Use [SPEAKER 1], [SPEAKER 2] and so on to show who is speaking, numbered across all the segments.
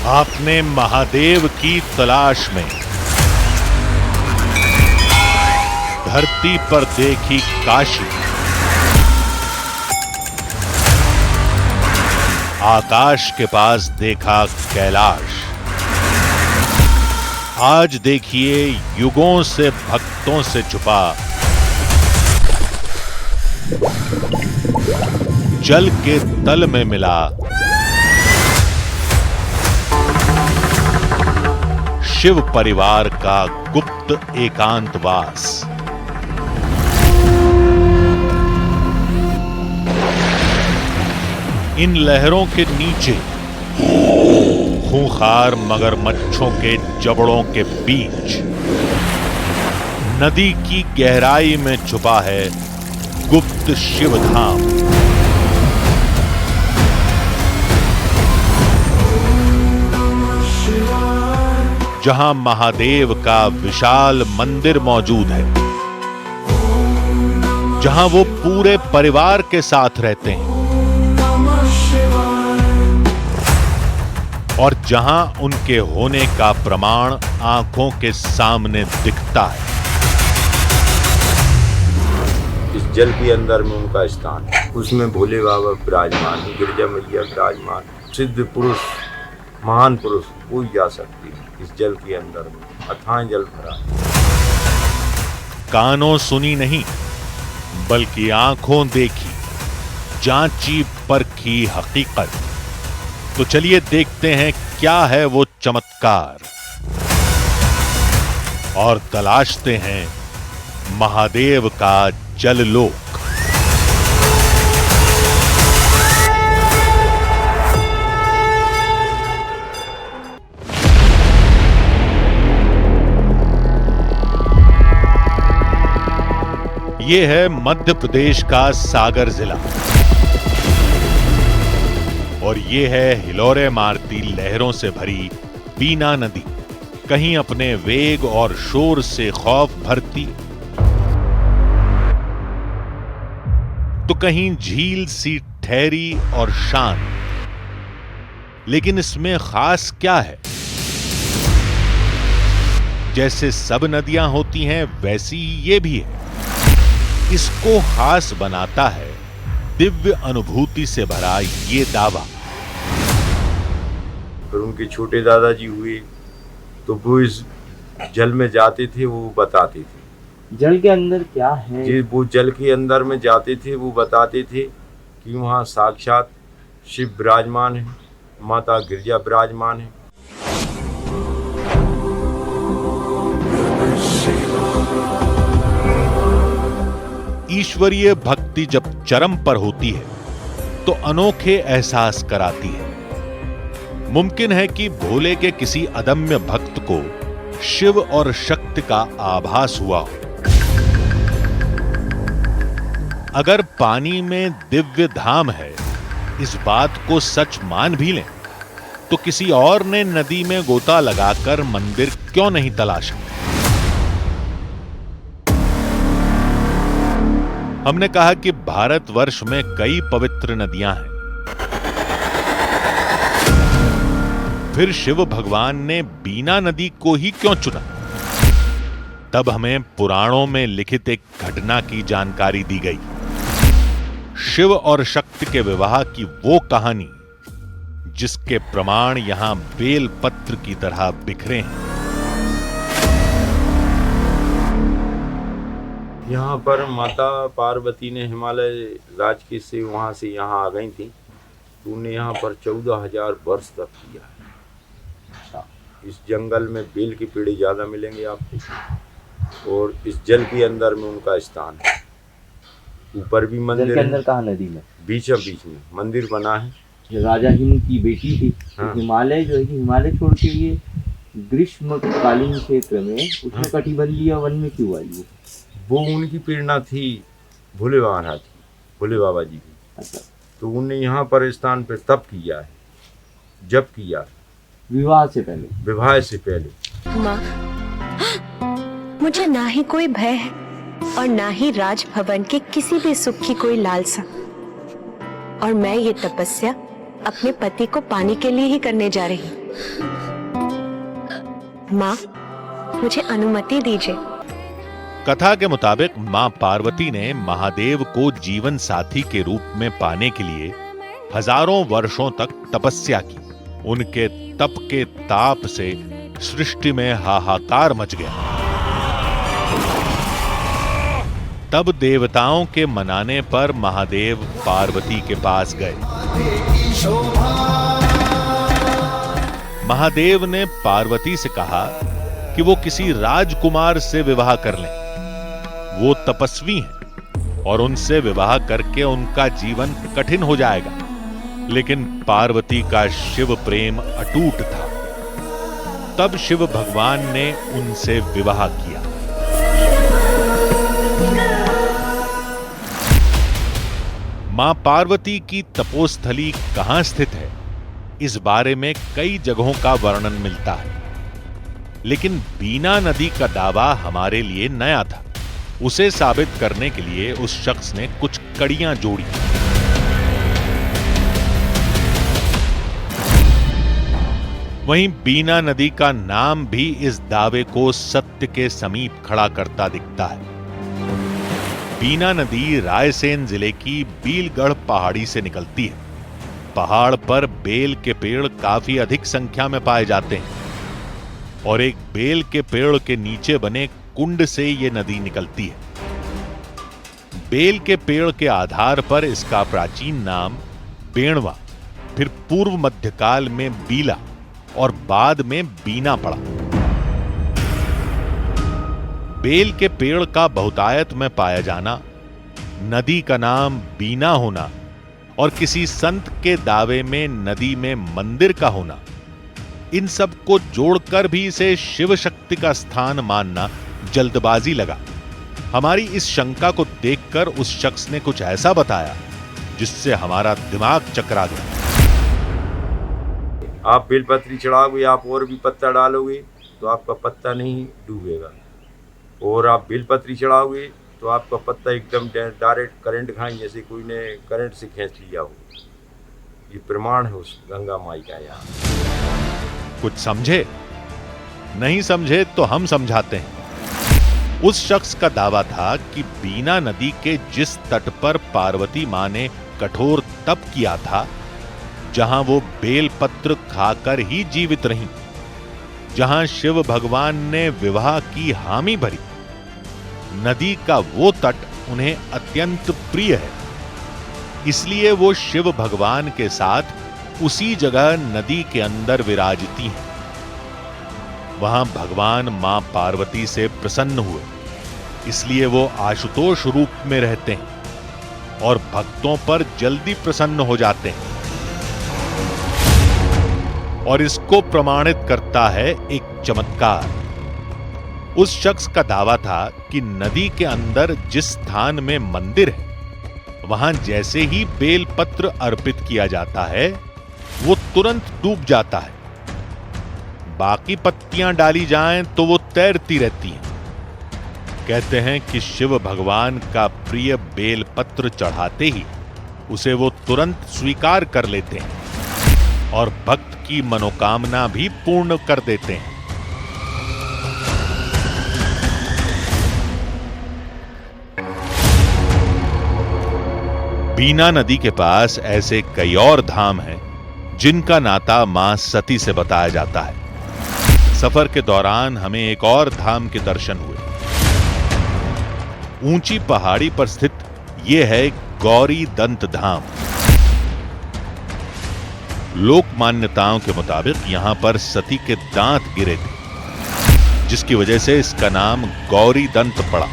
[SPEAKER 1] आपने महादेव की तलाश में धरती पर देखी काशी, आकाश के पास देखा कैलाश। आज देखिए युगों से भक्तों से छुपा जल के तल में मिला शिव परिवार का गुप्त एकांतवास। इन लहरों के नीचे खूंखार मगरमच्छों के जबड़ों के बीच नदी की गहराई में छुपा है गुप्त शिवधाम। जहां महादेव का विशाल मंदिर मौजूद है, जहां वो पूरे परिवार के साथ रहते हैं और जहां उनके होने का प्रमाण आंखों के सामने दिखता है।
[SPEAKER 2] इस जल के अंदर में उनका स्थान है, उसमें भोले बाबा विराजमान, गिरजा मैया विराजमान, सिद्ध पुरुष, महान पुरुष कोई जा सकती है। इस जल के अंदर में अथाह जल भरा है।
[SPEAKER 1] कानों सुनी नहीं बल्कि आंखों देखी जांची परखी हकीकत। तो चलिए देखते हैं क्या है वो चमत्कार और तलाशते हैं महादेव का जललोक। ये है मध्य प्रदेश का सागर जिला और ये है हिलोरे मारती लहरों से भरी बीना नदी, कहीं अपने वेग और शोर से खौफ भरती तो कहीं झील सी ठहरी और शांत। लेकिन इसमें खास क्या है? जैसे सब नदियां होती हैं वैसी ये भी है। इसको खास बनाता है दिव्य अनुभूति से भरा ये दावा।
[SPEAKER 2] फिर उनके छोटे दादाजी हुए तो वो इस जल में जाते थे, वो बताते थे
[SPEAKER 3] जल के अंदर क्या है।
[SPEAKER 2] जी, वो जल के अंदर में जाते थे, वो बताते थे कि वहाँ साक्षात शिव विराजमान है, माता गिरजा विराजमान है।
[SPEAKER 1] ईश्वरीय भक्ति जब चरम पर होती है तो अनोखे एहसास कराती है। मुमकिन है कि भोले के किसी अदम्य भक्त को शिव और शक्ति का आभास हुआ हो। अगर पानी में दिव्य धाम है, इस बात को सच मान भी लें तो किसी और ने नदी में गोता लगाकर मंदिर क्यों नहीं तलाशा? हमने कहा कि भारतवर्ष में कई पवित्र नदियां हैं, फिर शिव भगवान ने बीना नदी को ही क्यों चुना? तब हमें पुराणों में लिखित एक घटना की जानकारी दी गई। शिव और शक्ति के विवाह की वो कहानी जिसके प्रमाण यहां बेल पत्र की तरह बिखरे हैं।
[SPEAKER 2] यहाँ पर माता पार्वती ने हिमालय राज से वहाँ से यहाँ आ गई थी, तो उन्हें यहाँ पर 14,000 वर्ष तक किया है। इस जंगल में बेल के पेड़ ज़्यादा मिलेंगे आपको और इस जल के अंदर में उनका स्थान है। ऊपर भी मंदिर
[SPEAKER 3] के अंदर कहाँ नदी में
[SPEAKER 2] बीच में मंदिर बना है।
[SPEAKER 3] जो राजा हिंद की बेटी थी, हाँ। हिमालय जो है कि हिमालय छोड़ के लिए ग्रीष्मकालीन क्षेत्र में उसमें कटिबंधीय वन में क्यों आई?
[SPEAKER 2] वो उनकी प्रेरणा थी, भोले बाबा थी, भोले बाबा जी की।
[SPEAKER 3] अच्छा।
[SPEAKER 2] तो उन्हें यहाँ पर स्थान पर तप किया है, जब किया
[SPEAKER 3] विवाह से पहले।
[SPEAKER 2] विवाह से पहले।
[SPEAKER 4] माँ, मुझे ना ही कोई भय है और ना ही राजभवन के किसी भी सुख की कोई लालसा, और मैं ये तपस्या अपने पति को पाने के लिए ही करने जा रही हूँ। माँ, मुझे अनुमति दीजिए।
[SPEAKER 1] कथा के मुताबिक मां पार्वती ने महादेव को जीवन साथी के रूप में पाने के लिए हजारों वर्षों तक तपस्या की। उनके तप के ताप से सृष्टि में हाहाकार मच गया। तब देवताओं के मनाने पर महादेव पार्वती के पास गए। महादेव ने पार्वती से कहा कि वो किसी राजकुमार से विवाह कर लें। वो तपस्वी हैं और उनसे विवाह करके उनका जीवन कठिन हो जाएगा। लेकिन पार्वती का शिव प्रेम अटूट था। तब शिव भगवान ने उनसे विवाह किया। मां पार्वती की तपोस्थली कहां स्थित है, इस बारे में कई जगहों का वर्णन मिलता है। लेकिन बीना नदी का दावा हमारे लिए नया था। उसे साबित करने के लिए उस शख्स ने कुछ कड़ियां जोड़ी। वहीं बीना नदी का नाम भी इस दावे को सत्य के समीप खड़ा करता दिखता है। बीना नदी रायसेन जिले की बीलगढ़ पहाड़ी से निकलती है। पहाड़ पर बेल के पेड़ काफी अधिक संख्या में पाए जाते हैं और एक बेल के पेड़ के नीचे बने कुंड से यह नदी निकलती है। बेल के पेड़ के आधार पर इसका प्राचीन नाम बेणवा, फिर पूर्व मध्यकाल में बीला और बाद में बीना पड़ा। बेल के पेड़ का बहुतायत में पाया जाना, नदी का नाम बीना होना और किसी संत के दावे में नदी में मंदिर का होना, इन सब को जोड़कर भी इसे शिव शक्ति का स्थान मानना जल्दबाजी लगा। हमारी इस शंका को देखकर उस शख्स ने कुछ ऐसा बताया जिससे हमारा दिमाग चकरा गया।
[SPEAKER 2] आप बेलपत्री चढ़ाओगे, आप और भी पत्ता डालोगे तो आपका पत्ता नहीं डूबेगा, और आप बेलपत्री चढ़ाओगे तो आपका पत्ता एकदम डायरेक्ट करंट खाएं जैसे कोई ने करंट से खींच लिया हो। ये प्रमाण है उस गंगा माई का। यहाँ
[SPEAKER 1] कुछ समझे? नहीं समझे तो हम समझाते हैं। उस शख्स का दावा था कि बीना नदी के जिस तट पर पार्वती मां ने कठोर तप किया था, जहां वो बेलपत्र खाकर ही जीवित रहीं, जहां शिव भगवान ने विवाह की हामी भरी, नदी का वो तट उन्हें अत्यंत प्रिय है। इसलिए वो शिव भगवान के साथ उसी जगह नदी के अंदर विराजती हैं। वहां भगवान मां पार्वती से प्रसन्न हुए, इसलिए वो आशुतोष रूप में रहते हैं और भक्तों पर जल्दी प्रसन्न हो जाते हैं। और इसको प्रमाणित करता है एक चमत्कार। उस शख्स का दावा था कि नदी के अंदर जिस स्थान में मंदिर है, वहां जैसे ही बेलपत्र अर्पित किया जाता है, वो तुरंत डूब जाता है। बाकी पत्तियां डाली जाएं तो वो तैरती रहती हैं। कहते हैं कि शिव भगवान का प्रिय बेलपत्र चढ़ाते ही उसे वो तुरंत स्वीकार कर लेते हैं और भक्त की मनोकामना भी पूर्ण कर देते हैं। बीना नदी के पास ऐसे कई और धाम हैं जिनका नाता मां सती से बताया जाता है। सफर के दौरान हमें एक और धाम के दर्शन हुए। ऊंची पहाड़ी पर स्थित यह है गौरी दंत धाम। लोक मान्यताओं के मुताबिक यहां पर सती के दांत गिरे थे, जिसकी वजह से इसका नाम गौरी दंत पड़ा।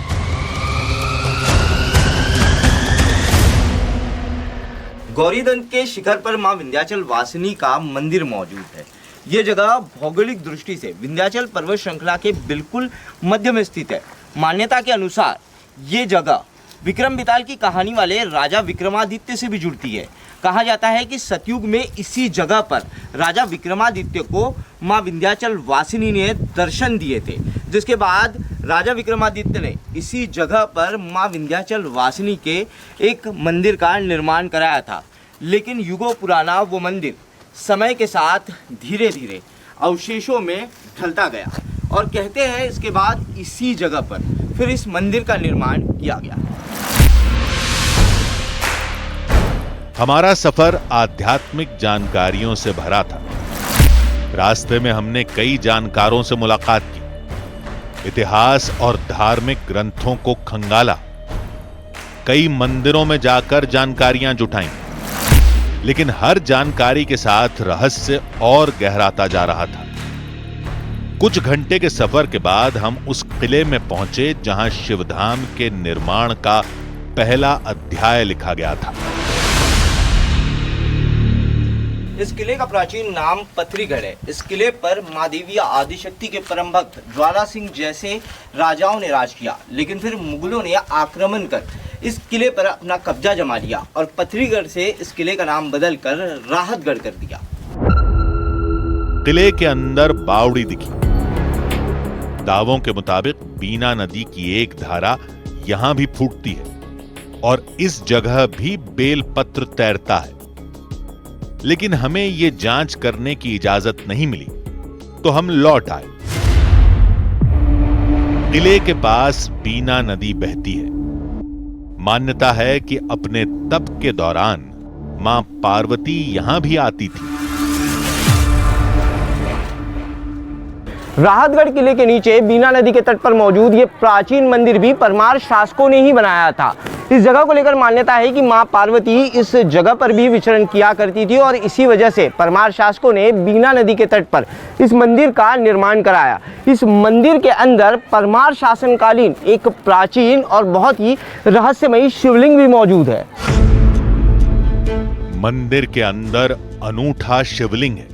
[SPEAKER 3] गौरीदंत के शिखर पर मां विंध्याचल वासिनी का मंदिर मौजूद है। ये जगह भौगोलिक दृष्टि से विंध्याचल पर्वत श्रृंखला के बिल्कुल मध्य में स्थित है। मान्यता के अनुसार ये जगह विक्रम बेताल की कहानी वाले राजा विक्रमादित्य से भी जुड़ती है। कहा जाता है कि सतयुग में इसी जगह पर राजा विक्रमादित्य को मां विंध्याचल वासिनी ने दर्शन दिए थे, जिसके बाद राजा विक्रमादित्य ने इसी जगह पर मां विंध्याचल वासिनी के एक मंदिर का निर्माण कराया था। लेकिन युगों पुराना वो मंदिर समय के साथ धीरे धीरे अवशेषों में ढलता गया और कहते हैं इसके बाद इसी जगह पर फिर इस मंदिर का निर्माण किया गया।
[SPEAKER 1] हमारा सफर आध्यात्मिक जानकारियों से भरा था। रास्ते में हमने कई जानकारों से मुलाकात की, इतिहास और धार्मिक ग्रंथों को खंगाला, कई मंदिरों में जाकर जानकारियां जुटाईं, लेकिन हर जानकारी के साथ रहस्य और गहराता जा रहा था। कुछ घंटे के सफर के बाद हम उस किले में पहुंचे जहां शिवधाम के निर्माण का पहला अध्याय लिखा गया था।
[SPEAKER 3] इस किले का प्राचीन नाम पथरीगढ़ है। इस किले पर मां देवी आदिशक्ति के परम भक्त ज्वाला सिंह जैसे राजाओं ने राज किया, लेकिन फिर मुगलों ने आक्रमण कर इस किले पर अपना कब्जा जमा लिया और पथरीगढ़ से इस किले का नाम बदलकर राहतगढ़ कर दिया।
[SPEAKER 1] किले के अंदर बावड़ी दिखी। दावों के मुताबिक बीना नदी की एक धारा यहां भी फूटती है और इस जगह भी बेलपत्र तैरता है, लेकिन हमें यह जांच करने की इजाजत नहीं मिली, तो हम लौट आए। किले के पास बीना नदी बहती है। मान्यता है कि अपने तप के दौरान मां पार्वती यहां भी आती थी।
[SPEAKER 3] राहतगढ़ किले के नीचे बीना नदी के तट पर मौजूद ये प्राचीन मंदिर भी परमार शासकों ने ही बनाया था। इस जगह को लेकर मान्यता है कि मां पार्वती इस जगह पर भी विचरण किया करती थी और इसी वजह से परमार शासकों ने बीना नदी के तट पर इस मंदिर का निर्माण कराया। इस मंदिर के अंदर परमार शासनकालीन एक प्राचीन और बहुत ही रहस्यमयी शिवलिंग भी मौजूद है।
[SPEAKER 1] मंदिर के अंदर अनूठा शिवलिंग है।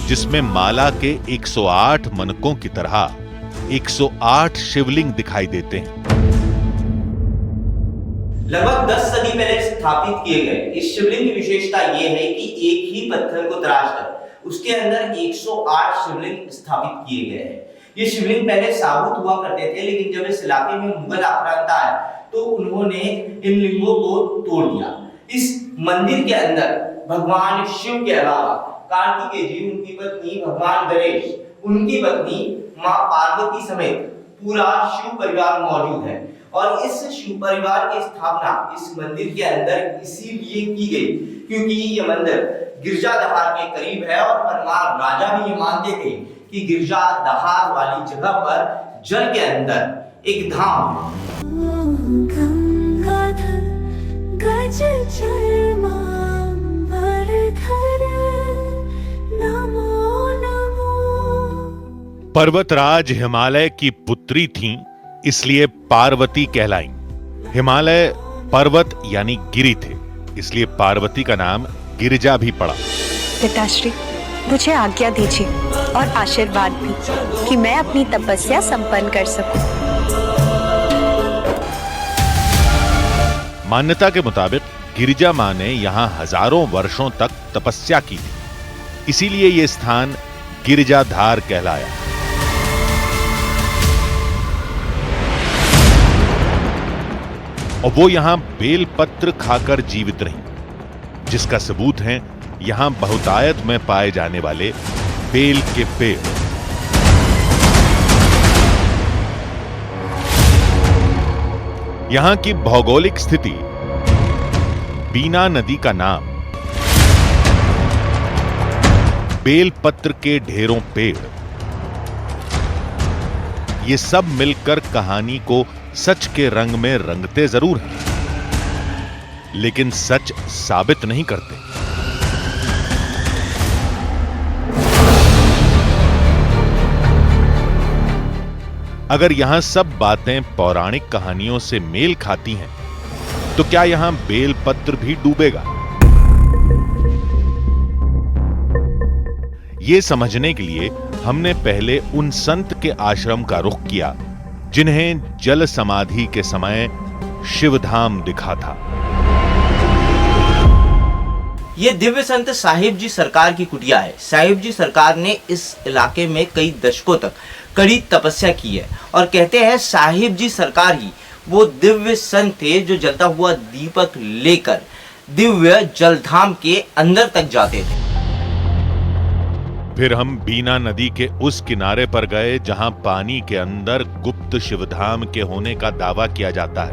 [SPEAKER 1] जिसमें माला के 108 मनकों की तरह 108 शिवलिंग दिखाई देते हैं।
[SPEAKER 3] लगभग 10 सदी पहले स्थापित किए गए इस शिवलिंग की विशेषता यह है कि एक ही पत्थर को तराशकर उसके अंदर 108 शिवलिंग स्थापित किए गए हैं। ये शिवलिंग पहले साबुत हुआ करते थे, लेकिन जब इस इलाके में मुगल आक्रांत आया तो उन्होंने इन लिंगों को तोड़ दिया। इस मंदिर के अंदर भगवान शिव के अलावा कार्तिकेय जी, उनकी पत्नी भगवान गणेश, उनकी पत्नी मां पार्वती समेत पूरा शिव परिवार मौजूद है। और इस शिव परिवार की स्थापना इस मंदिर के अंदर इसीलिए की गई क्योंकि ये मंदिर गिरजा दहार के करीब है और परमार राजा भी ये मानते थे कि गिरजा दहार वाली जगह पर जल के अंदर एक धाम
[SPEAKER 1] पर्वतराज हिमालय की पुत्री थीं, इसलिए पार्वती कहलाईं। हिमालय पर्वत यानी गिरी थे, इसलिए पार्वती का नाम गिरिजा भी पड़ा।
[SPEAKER 4] पिताश्री, मुझे आज्ञा दीजिए और आशीर्वाद भी कि मैं अपनी तपस्या संपन्न कर सकूं।
[SPEAKER 1] मान्यता के मुताबिक गिरिजा मां ने यहां हजारों वर्षों तक तपस्या की थी, इसीलिए यह स्थान गिरिजाधार कहलाया। और वो यहां बेलपत्र खाकर जीवित रही, जिसका सबूत है यहां बहुतायत में पाए जाने वाले बेल के पेड़। यहां की भौगोलिक स्थिति, बीना नदी का नाम, बेलपत्र के ढेरों पेड़, ये सब मिलकर कहानी को सच के रंग में रंगते जरूर हैं, लेकिन सच साबित नहीं करते। अगर यहां सब बातें पौराणिक कहानियों से मेल खाती हैं, तो क्या यहां बेलपत्र भी डूबेगा? यह समझने के लिए हमने पहले उन संत के आश्रम का रुख किया जिन्हें जल समाधि के समय शिवधाम दिखा था।
[SPEAKER 3] ये दिव्य संत साहिब जी सरकार की कुटिया है। साहिब जी सरकार ने इस इलाके में कई दशकों तक कड़ी तपस्या की है और कहते हैं साहिब जी सरकार ही वो दिव्य संत थे जो जलता हुआ दीपक लेकर दिव्य जलधाम के अंदर तक जाते थे।
[SPEAKER 1] फिर हम बीना नदी के उस किनारे पर गए जहां पानी के अंदर गुप्त शिवधाम के होने का दावा किया जाता है।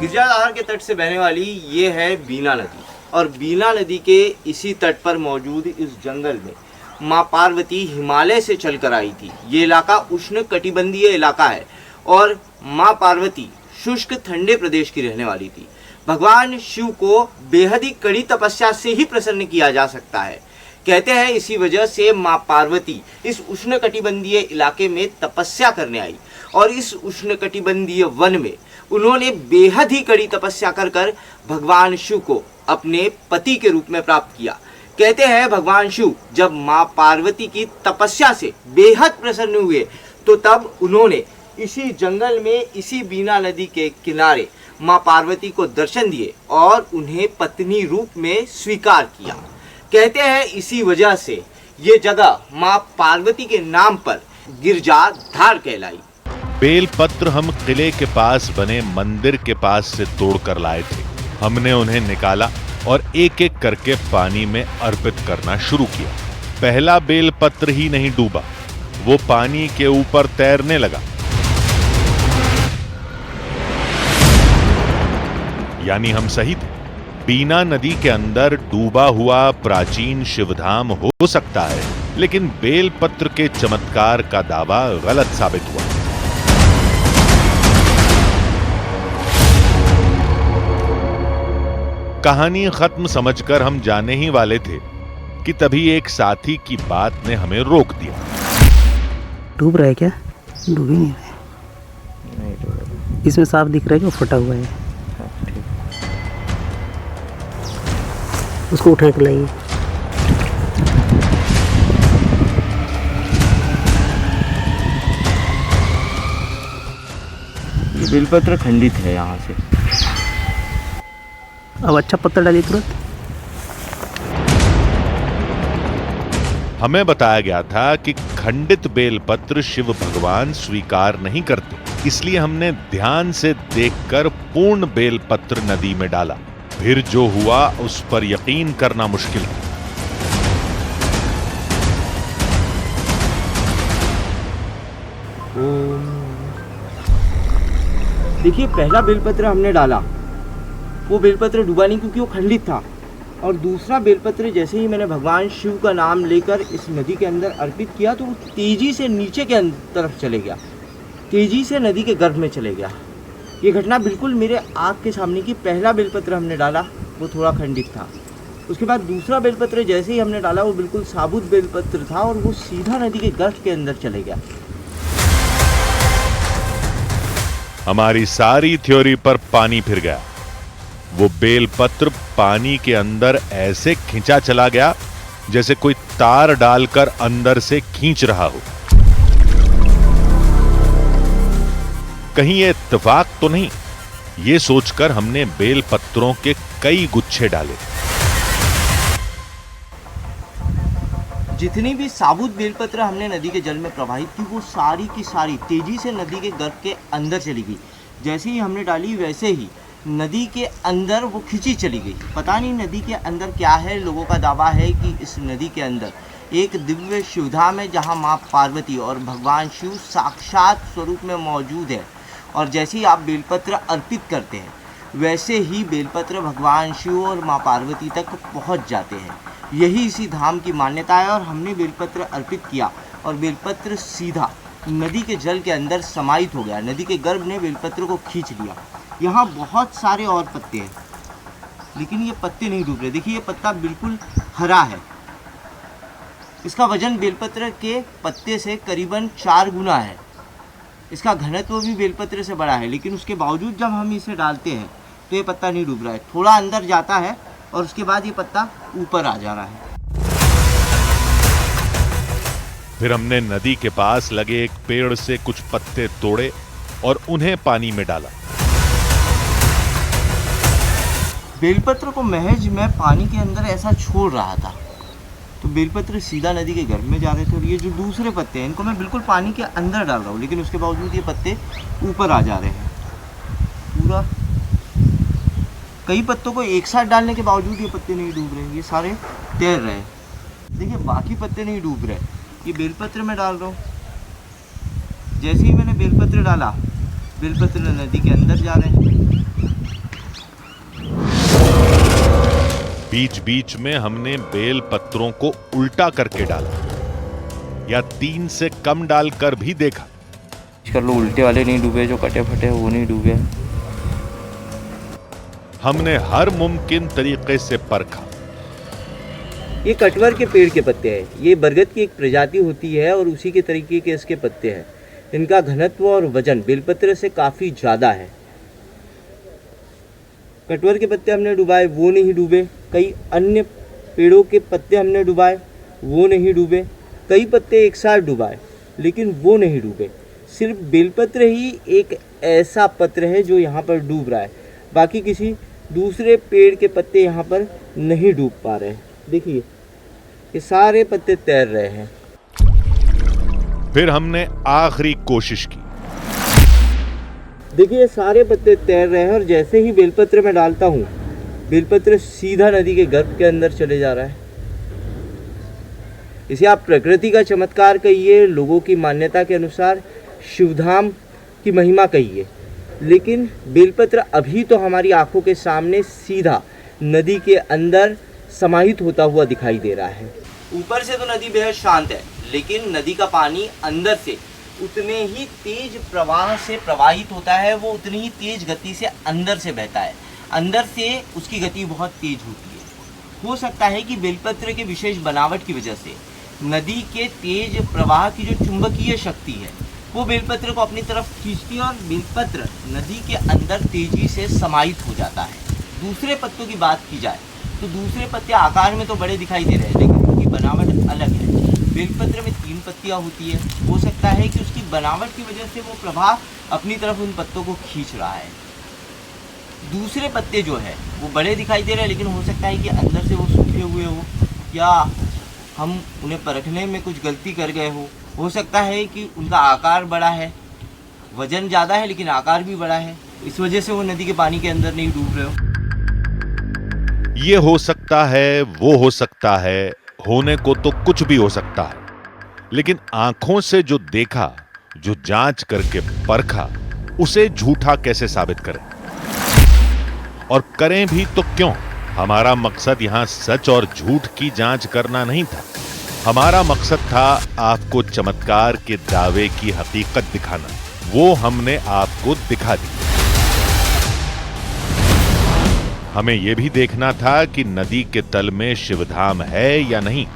[SPEAKER 3] गिरजाधार के तट से बहने वाली ये है बीना नदी, और बीना नदी के इसी तट पर मौजूद इस जंगल में माँ पार्वती हिमालय से चलकर आई थी। ये इलाका उष्ण कटिबंधीय इलाका है और माँ पार्वती शुष्क ठंडे प्रदेश की रहने वाली थी। भगवान शिव को बेहद ही कड़ी तपस्या से ही प्रसन्न किया जा सकता है। कहते हैं इसी वजह से माँ पार्वती इस उष्णकटिबंधीय इलाके में तपस्या करने आई और इस उष्णकटिबंधीय वन में उन्होंने बेहद ही कड़ी तपस्या कर भगवान शिव को अपने पति के रूप में प्राप्त किया। कहते हैं भगवान शिव जब माँ पार्वती की तपस्या से बेहद प्रसन्न हुए तो तब उन्होंने इसी जंगल में इसी बीना नदी के किनारे माँ पार्वती को दर्शन दिए और उन्हें पत्नी रूप में स्वीकार किया। कहते हैं इसी वजह से ये जगह माँ पार्वती के नाम पर गिरजाधार कहलाई।
[SPEAKER 1] बेलपत्र हम किले के पास बने मंदिर के पास से तोड़कर लाए थे। हमने उन्हें निकाला और एक एक करके पानी में अर्पित करना शुरू किया। पहला बेलपत्र ही नहीं डूबा, वो पानी के ऊपर तैरने लगा। यानी हम सही थे, बीना नदी के अंदर डूबा हुआ प्राचीन शिवधाम हो सकता है, लेकिन बेलपत्र के चमत्कार का दावा गलत साबित हुआ। कहानी खत्म समझकर हम जाने ही वाले थे कि तभी एक साथी की बात ने हमें रोक दिया।
[SPEAKER 5] डूब रहा है क्या? डूब ही नहीं रहा है। इसमें साफ दिख रहा है कि वो फटा हुआ है। उसको उठा के लाइए।
[SPEAKER 3] ये बेलपत्र खंडित है यहाँ से।
[SPEAKER 5] अब अच्छा पत्थर डालिए तुरंत।
[SPEAKER 1] हमें बताया गया था कि खंडित बेलपत्र शिव भगवान स्वीकार नहीं करते, इसलिए हमने ध्यान से देखकर पूर्ण बेलपत्र नदी में डाला। फिर जो हुआ उस पर यकीन करना मुश्किल है।
[SPEAKER 3] देखिए पहला बेलपत्र हमने डाला, वो बेलपत्र डूबा नहीं क्योंकि वो खंडित था, और दूसरा बेलपत्र जैसे ही मैंने भगवान शिव का नाम लेकर इस नदी के अंदर अर्पित किया तो वो तेजी से नीचे के तरफ चले गया, तेजी से नदी के गर्भ में चले गया। ये घटना बिल्कुल मेरे आँख के सामने की। पहला बेलपत्र हमने डाला वो थोड़ा खंडित था, उसके बाद दूसरा बेलपत्र जैसे ही हमने डाला वो बिल्कुल साबुत बेलपत्र था और वो सीधा नदी के गर्भ के अंदर चले गया।
[SPEAKER 1] हमारी सारी थ्योरी पर पानी फिर गया। वो बेलपत्र पानी के अंदर ऐसे खिंचा चला गया जैसे कोई तार डालकर अंदर से खींच रहा हो। कहीं ये इत्तेफाक तो नहीं, ये सोचकर हमने बेलपत्रों के कई गुच्छे डाले।
[SPEAKER 3] जितनी भी साबुत बेलपत्र हमने नदी के जल में प्रवाहित की वो सारी की सारी तेजी से नदी के गर्भ के अंदर चली गई। जैसे ही हमने डाली वैसे ही नदी के अंदर वो खिंची चली गई। पता नहीं नदी के अंदर क्या है। लोगों का दावा है कि इस नदी के अंदर एक दिव्य शिवधाम है जहां माँ पार्वती और भगवान शिव साक्षात स्वरूप में मौजूद है, और जैसे ही आप बेलपत्र अर्पित करते हैं वैसे ही बेलपत्र भगवान शिव और माँ पार्वती तक पहुंच जाते हैं। यही इसी धाम की मान्यता है। और हमने बेलपत्र अर्पित किया और बेलपत्र सीधा नदी के जल के अंदर समाहित हो गया। नदी के गर्भ ने बेलपत्र को खींच लिया। यहाँ बहुत सारे और पत्ते हैं लेकिन ये पत्ते नहीं डूब रहे। देखिए ये पत्ता बिल्कुल हरा है। इसका वजन बेलपत्र के पत्ते से करीबन 4 गुना है। इसका घनत्व भी बेलपत्र से बड़ा है, लेकिन उसके बावजूद जब हम इसे डालते हैं तो ये पत्ता नहीं डूब रहा है। थोड़ा अंदर जाता है और उसके बाद ये पत्ता ऊपर आ जा रहा है।
[SPEAKER 1] फिर हमने नदी के पास लगे एक पेड़ से कुछ पत्ते तोड़े और उन्हें पानी में डाला।
[SPEAKER 3] बेलपत्र को महज मैं पानी के अंदर ऐसा छोड़ रहा था तो बेलपत्र सीधा नदी के गर्भ में जा रहे थे, और ये जो दूसरे पत्ते हैं इनको मैं बिल्कुल पानी के अंदर डाल रहा हूँ, लेकिन उसके बावजूद ये पत्ते ऊपर आ जा रहे हैं पूरा। कई पत्तों को एक साथ डालने के बावजूद ये पत्ते नहीं डूब रहे, ये सारे तैर रहे हैं। देखिए बाकी पत्ते नहीं डूब रहे, ये बेलपत्र में डाल रहा हूँ। जैसे ही मैंने बेलपत्र डाला, बेलपत्र नदी के अंदर जा रहे हैं।
[SPEAKER 1] बीच बीच में हमने बेल पत्रों को उल्टा करके डाला या 3 से कम डालकर भी देखा।
[SPEAKER 3] कर लो, उल्टे वाले नहीं डूबे, जो कटे फटे वो नहीं डूबे।
[SPEAKER 1] हमने हर मुमकिन तरीके से परखा।
[SPEAKER 3] ये कटवर के पेड़ के पत्ते हैं। ये बरगद की एक प्रजाति होती है और उसी के तरीके के इसके पत्ते हैं। इनका घनत्व और वजन बेलपत्र से काफ़ी ज़्यादा है। कटवर के पत्ते हमने डुबाए, वो नहीं डूबे। कई अन्य पेड़ों के पत्ते हमने डुबाए, वो नहीं डूबे। कई पत्ते एक साथ डुबाए, लेकिन वो नहीं डूबे। सिर्फ बेलपत्र ही एक ऐसा पत्र है जो यहाँ पर डूब रहा है। बाकी किसी दूसरे पेड़ के पत्ते यहाँ पर नहीं डूब पा रहे हैं। देखिए ये सारे पत्ते तैर रहे हैं।
[SPEAKER 1] फिर हमने आखिरी कोशिश की।
[SPEAKER 3] देखिए ये सारे पत्ते तैर रहे हैं, और जैसे ही बेलपत्र में डालता हूँ, बेलपत्र सीधा नदी के गर्भ के अंदर चले जा रहा है। इसे आप प्रकृति का चमत्कार कहिए, लोगों की मान्यता के अनुसार शिवधाम की महिमा कहिए, लेकिन बेलपत्र अभी तो हमारी आंखों के सामने सीधा नदी के अंदर समाहित होता हुआ दिखाई दे रहा है। ऊपर से तो नदी बेहद शांत है, लेकिन नदी का पानी अंदर से उतने ही तेज प्रवाह से प्रवाहित होता है। वो उतनी ही तेज गति से अंदर से बहता है। अंदर से उसकी गति बहुत तेज होती है। हो सकता है कि बेलपत्र के विशेष बनावट की वजह से नदी के तेज प्रवाह की जो चुंबकीय शक्ति है वो बेलपत्र को अपनी तरफ खींचती है, और बेलपत्र नदी के अंदर तेजी से समाहित हो जाता है। दूसरे पत्तों की बात की जाए तो दूसरे पत्ते आकार में तो बड़े दिखाई दे रहे हैं, लेकिन उनकी बनावट अलग है। बेलपत्र में 3 पत्तियां होती है। हो सकता है कि उसकी बनावट की वजह से वो प्रवाह अपनी तरफ उन पत्तों को खींच रहा है। दूसरे पत्ते जो है वो बड़े दिखाई दे रहे हैं, लेकिन हो सकता है कि अंदर से वो सूखे हुए हो, या हम उन्हें परखने में कुछ गलती कर गए हो सकता है कि उनका आकार बड़ा है, वजन ज़्यादा है लेकिन आकार भी बड़ा है, इस वजह से वो नदी के पानी के अंदर नहीं डूब रहे हो।
[SPEAKER 1] ये हो सकता है, वो हो सकता है, होने को तो कुछ भी हो सकता है, लेकिन आंखों से जो देखा, जो जांच करके परखा, उसे झूठा कैसे साबित करें? और करें भी तो क्यों? हमारा मकसद यहां सच और झूठ की जांच करना नहीं था। हमारा मकसद था आपको चमत्कार के दावे की हकीकत दिखाना। वो हमने आपको दिखा दी। हमें यह भी देखना था कि नदी के तल में शिवधाम है या नहीं,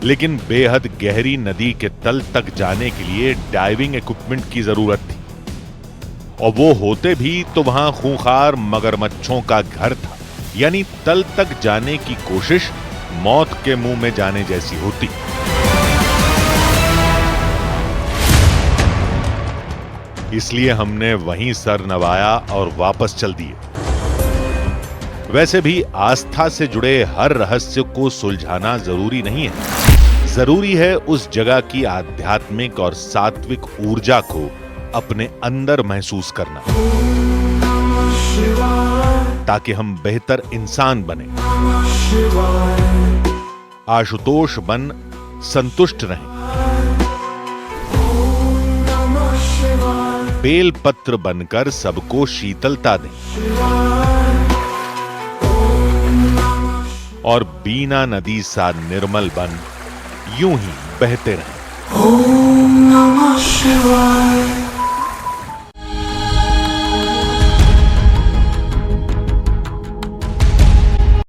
[SPEAKER 1] लेकिन बेहद गहरी नदी के तल तक जाने के लिए डाइविंग इक्विपमेंट की जरूरत थी, और वो होते भी तो वहां खूंखार मगरमच्छों का घर था। यानी तल तक जाने की कोशिश मौत के मुंह में जाने जैसी होती। इसलिए हमने वहीं सर नवाया और वापस चल दिए। वैसे भी आस्था से जुड़े हर रहस्य को सुलझाना जरूरी नहीं है। जरूरी है उस जगह की आध्यात्मिक और सात्विक ऊर्जा को अपने अंदर महसूस करना, ताकि हम बेहतर इंसान बने। आशुतोष बन संतुष्ट रहें। बेल पत्र बनकर सबको शीतलता दें, और बीना नदी सा निर्मल बन यूं ही बहते रहें। ओम नमः शिवाय।